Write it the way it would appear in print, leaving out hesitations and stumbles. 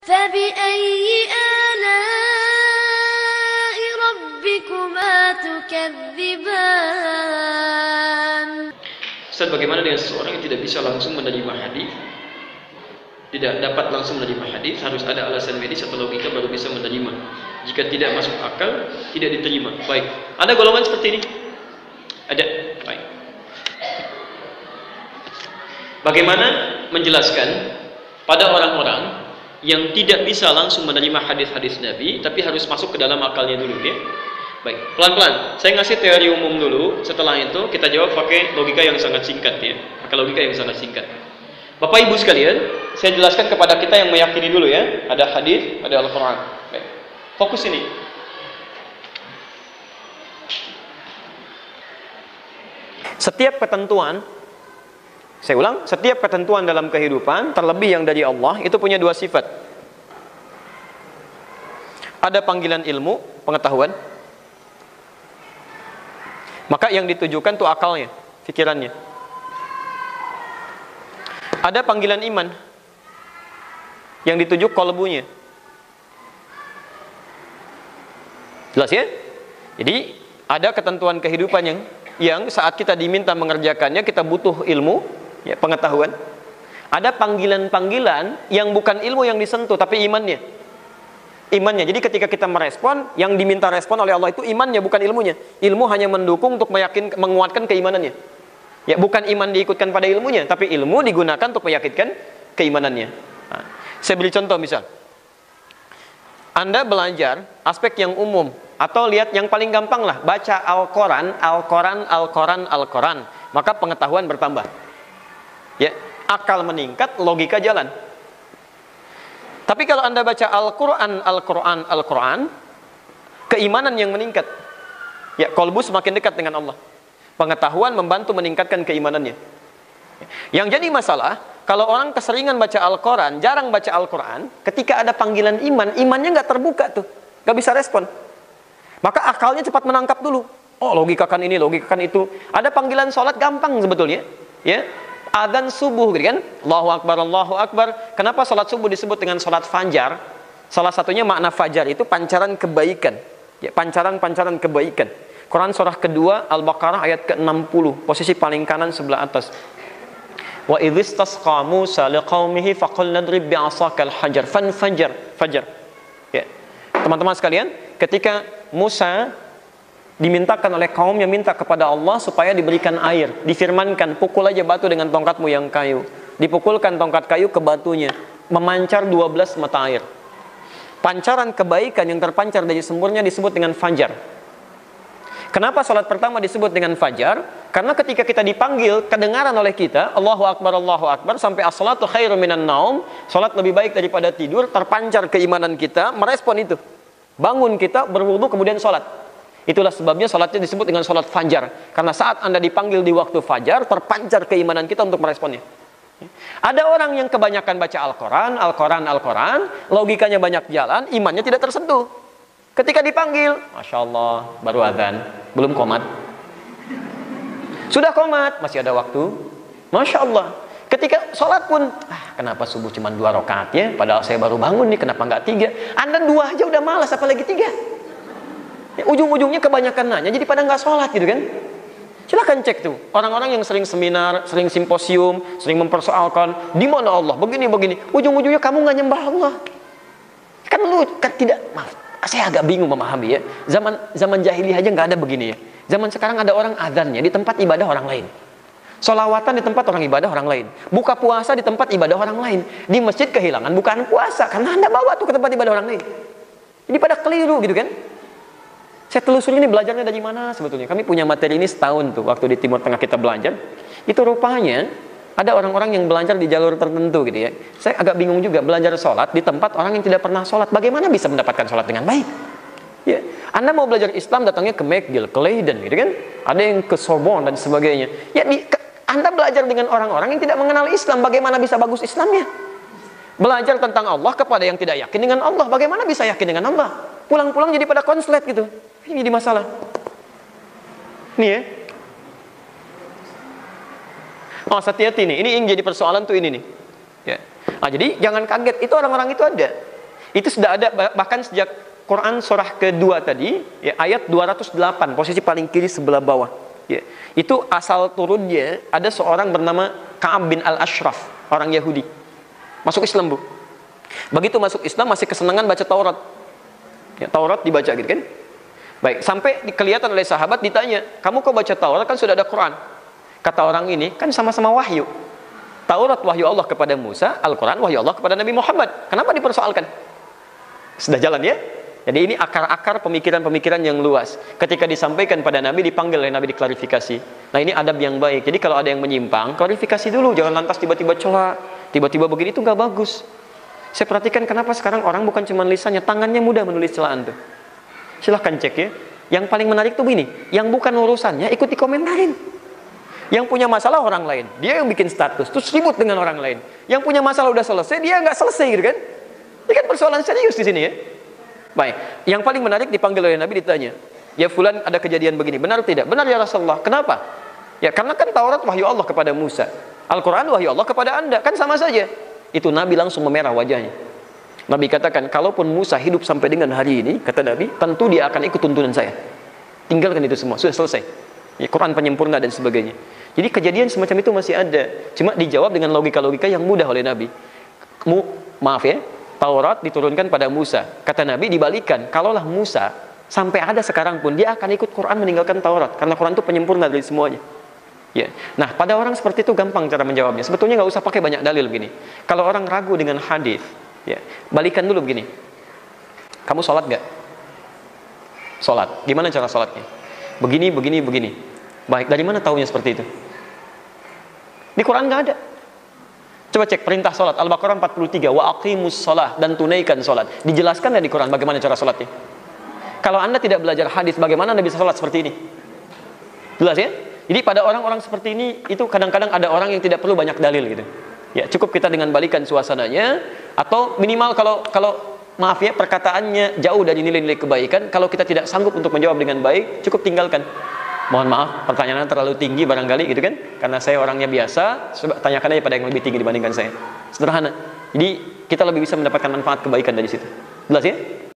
فبأي آلاء ربكما تكذبان. Ustaz, bagaimana dengan seseorang yang tidak bisa langsung menerima hadis? Tidak dapat langsung menerima hadis, harus ada alasan medis atau logika baru bisa menerima. Jika tidak masuk akal, tidak diterima. Baik. Ada golongan seperti ini? Ada. Baik. Bagaimana menjelaskan pada orang-orang yang tidak bisa langsung menerima hadis-hadis Nabi, tapi harus masuk ke dalam akalnya dulu, ya? Baik, pelan-pelan. Saya ngasih teori umum dulu. Setelah itu kita jawab pakai logika yang sangat singkat, ya. Pakai logika yang sangat singkat. Bapak Ibu sekalian, saya jelaskan kepada kita yang meyakini dulu, ya. Ada hadis, ada Al-Quran. Baik. Fokus ini. Setiap ketentuan, saya ulang, setiap ketentuan dalam kehidupan, terlebih yang dari Allah, itu punya dua sifat. Ada panggilan ilmu, pengetahuan. Maka yang ditujukan itu akalnya, pikirannya. Ada panggilan iman, yang dituju kolbunya. Jelas, ya? Jadi ada ketentuan kehidupan yang saat kita diminta mengerjakannya kita butuh ilmu, ya, pengetahuan. Ada panggilan-panggilan yang bukan ilmu yang disentuh tapi imannya. Imannya. Jadi ketika kita merespon, yang diminta respon oleh Allah itu imannya, bukan ilmunya. Ilmu hanya mendukung untuk menguatkan keimanannya. Ya, bukan iman diikutkan pada ilmunya, tapi ilmu digunakan untuk meyakinkan keimanannya. Nah, saya beri contoh misal. Anda belajar aspek yang umum, atau lihat yang paling gampang lah, baca Al-Quran, Al-Quran, Al-Quran, Al-Quran, maka pengetahuan bertambah. Ya, akal meningkat, logika jalan. Tapi kalau Anda baca Al-Quran, Al-Quran, Al-Quran, keimanan yang meningkat. Ya, kolbu semakin dekat dengan Allah. Pengetahuan membantu meningkatkan keimanannya. Yang jadi masalah, kalau orang keseringan baca Al-Quran, jarang baca Al-Quran, ketika ada panggilan iman, imannya nggak terbuka tuh, nggak bisa respon. Maka akalnya cepat menangkap dulu. Oh, logikakan ini, logikakan itu. Ada panggilan sholat gampang sebetulnya. Ya, adzan subuh, gitu kan? Allahu Akbar, Allahu Akbar. Kenapa sholat subuh disebut dengan sholat fajar? Salah satunya makna fajar itu pancaran kebaikan. Ya, pancaran-pancaran kebaikan. Quran surah kedua Al-Baqarah ayat ke-60, posisi paling kanan sebelah atas. Wa idzistasqa Musa liqaumihi faqul nadrib bi'asakal hajar fanfajar. Fajar. Ya. Teman-teman sekalian, ketika Musa dimintakan oleh kaumnya minta kepada Allah supaya diberikan air, difirmankan, pukul aja batu dengan tongkatmu yang kayu. Dipukulkan tongkat kayu ke batunya, memancar 12 mata air. Pancaran kebaikan yang terpancar dari sumbernya disebut dengan fajar. Kenapa salat pertama disebut dengan fajar? Karena ketika kita dipanggil, kedengaran oleh kita, Allahu Akbar, sampai as-salatu khairum minan naum, salat lebih baik daripada tidur, terpancar keimanan kita, merespon itu. Bangun kita, berwudu, kemudian salat. Itulah sebabnya salatnya disebut dengan salat fajar. Karena saat Anda dipanggil di waktu fajar, terpancar keimanan kita untuk meresponnya. Ada orang yang kebanyakan baca Al-Quran, Al-Quran, Al-Quran, logikanya banyak jalan, imannya tidak tersentuh. Ketika dipanggil, Masya Allah, baru adzan, belum qomat. Sudah qomat, masih ada waktu. Masya Allah. Ketika sholat pun, kenapa subuh cuma 2 rakaat ya? Padahal saya baru bangun nih, kenapa nggak 3? Anda 2 aja udah malas, apalagi 3. Ya, ujung-ujungnya kebanyakan nanya, jadi pada nggak sholat gitu kan? Silahkan cek tuh, orang-orang yang sering seminar, sering simposium, sering mempersoalkan, di mana Allah, begini. Ujung-ujungnya kamu nggak nyembah Allah. Kan lu kan tidak, maaf. Saya agak bingung memahami ya. Zaman jahiliyah aja nggak ada begini ya. Zaman sekarang ada orang adzannya di tempat ibadah orang lain. Sholawatan di tempat orang ibadah orang lain. Buka puasa di tempat ibadah orang lain. Di masjid kehilangan bukan puasa karena Anda bawa tuh ke tempat ibadah orang lain. Jadi pada keliru gitu kan. Saya telusuri ini belajarnya dari mana sebetulnya. Kami punya materi ini setahun tuh waktu di Timur Tengah kita belajar. Itu rupanya ada orang-orang yang belajar di jalur tertentu gitu ya. Saya agak bingung juga belajar sholat di tempat orang yang tidak pernah sholat. Bagaimana bisa mendapatkan sholat dengan baik? Ya, Anda mau belajar Islam datangnya ke McGill, ke Leiden gitu kan? Ada yang ke Sorbonne dan sebagainya. Ya, Anda belajar dengan orang-orang yang tidak mengenal Islam. Bagaimana bisa bagus Islamnya? Belajar tentang Allah kepada yang tidak yakin dengan Allah. Bagaimana bisa yakin dengan Allah? Pulang-pulang jadi pada konslet gitu. Ini jadi masalah. Nih ya. Oh, hati-hati nih. Ini yang jadi persoalan tuh ini nih. Ya. Nah, jadi jangan kaget. Itu orang-orang itu ada. Itu sudah ada bahkan sejak Quran surah kedua tadi, ya, ayat 208, posisi paling kiri sebelah bawah. Ya. Itu asal turunnya ada seorang bernama Ka'ab bin Al-Ashraf, orang Yahudi. Masuk Islam, Bu. Begitu masuk Islam masih kesenangan baca Taurat. Ya, Taurat dibaca gitu kan. Baik, sampai kelihatan oleh sahabat ditanya, "Kamu kok baca Taurat, kan sudah ada Quran?" Kata orang ini, "Kan sama-sama wahyu. Taurat wahyu Allah kepada Musa, Al-Quran wahyu Allah kepada Nabi Muhammad. Kenapa dipersoalkan?" Sudah jalan ya? Jadi ini akar-akar pemikiran-pemikiran yang luas. Ketika disampaikan pada Nabi, dipanggil oleh Nabi, diklarifikasi. Nah, ini adab yang baik. Jadi kalau ada yang menyimpang, klarifikasi dulu. Jangan lantas tiba-tiba celah, tiba-tiba begini, itu nggak bagus. Saya perhatikan kenapa sekarang orang bukan cuma lisannya, tangannya mudah menulis celaan tuh. Silahkan cek ya. Yang paling menarik tuh begini, yang bukan urusannya ikut dikomentarin. Yang punya masalah orang lain, dia yang bikin status, terus ribut dengan orang lain. Yang punya masalah udah selesai, dia nggak selesai gitu kan? Ini kan persoalan serius di sini ya. Baik, yang paling menarik dipanggil oleh Nabi, ditanya, "Ya fulan, ada kejadian begini, benar tidak?" "Benar ya Rasulullah." "Kenapa?" "Ya karena kan Taurat wahyu Allah kepada Musa, Al-Quran wahyu Allah kepada Anda, kan sama saja." Itu Nabi langsung memerah wajahnya. Nabi katakan, "Kalaupun Musa hidup sampai dengan hari ini," kata Nabi, "tentu dia akan ikut tuntunan saya. Tinggalkan itu semua, sudah selesai. Ya, Quran penyempurna dan sebagainya." Jadi kejadian semacam itu masih ada, cuma dijawab dengan logika-logika yang mudah oleh Nabi. Maaf ya, Taurat diturunkan pada Musa. Kata Nabi, dibalikan, kalaulah Musa sampai ada sekarang pun, dia akan ikut Quran meninggalkan Taurat, karena Quran itu penyempurna dari semuanya. Ya. Nah, pada orang seperti itu gampang cara menjawabnya. Sebetulnya nggak usah pakai banyak dalil begini. Kalau orang ragu dengan hadis, ya, balikan dulu begini. Kamu sholat nggak? Sholat. Gimana cara sholatnya? Begini, begini, begini. Baik, dari mana tahunya seperti itu? Di Quran nggak ada. Coba cek perintah sholat Al-Baqarah 43, wa aqimus sholah, dan tunaikan sholat. Dijelaskan di Quran bagaimana cara sholatnya. Kalau Anda tidak belajar hadis, bagaimana Anda bisa sholat seperti ini? Jelas ya? Jadi pada orang-orang seperti ini, itu kadang-kadang ada orang yang tidak perlu banyak dalil gitu. Ya, cukup kita dengan balikan suasananya, atau minimal kalau maaf ya, perkataannya jauh dari nilai-nilai kebaikan, kalau kita tidak sanggup untuk menjawab dengan baik, cukup tinggalkan. "Mohon maaf, pertanyaannya terlalu tinggi barangkali," gitu kan, "karena saya orangnya biasa, coba tanyakan aja pada yang lebih tinggi dibandingkan saya." Sederhana. Jadi kita lebih bisa mendapatkan manfaat kebaikan dari situ. Jelas ya?